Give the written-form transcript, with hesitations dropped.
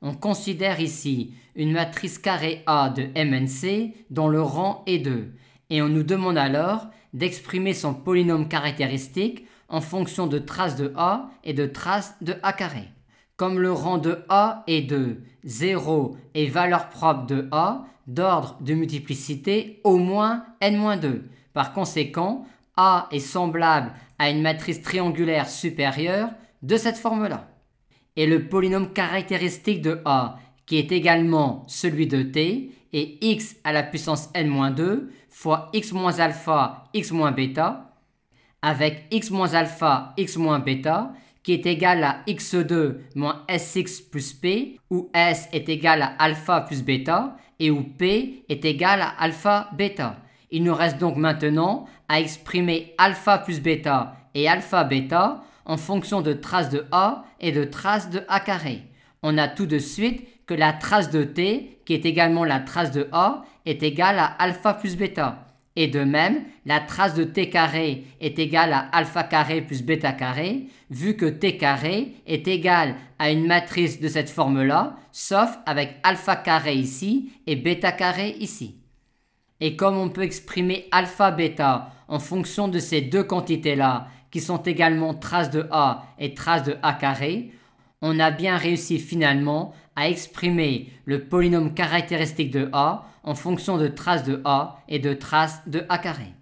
On considère ici une matrice carrée A de MNC dont le rang est 2 et on nous demande alors d'exprimer son polynôme caractéristique en fonction de traces de A et de traces de A carré. Comme le rang de A est 2, 0 est valeur propre de A d'ordre de multiplicité au moins n-2. Par conséquent, A est semblable à une matrice triangulaire supérieure de cette forme-là. Et le polynôme caractéristique de A, qui est également celui de T, est x à la puissance n-2 fois x moins alpha x moins bêta, avec x moins alpha x moins bêta, qui est égal à x2 moins sx plus p, où s est égal à alpha plus bêta, et où p est égal à alpha bêta. Il nous reste donc maintenant à exprimer alpha plus bêta et alpha bêta en fonction de traces de A et de traces de A carré. On a tout de suite que la trace de T, qui est également la trace de A, est égale à alpha plus bêta. Et de même, la trace de T carré est égale à alpha carré plus bêta carré, vu que T carré est égal à une matrice de cette forme-là, sauf avec alpha carré ici et bêta carré ici. Et comme on peut exprimer alpha bêta en fonction de ces deux quantités-là, qui sont également traces de A et traces de A carré, on a bien réussi finalement à exprimer le polynôme caractéristique de A en fonction de traces de A et de traces de A carré.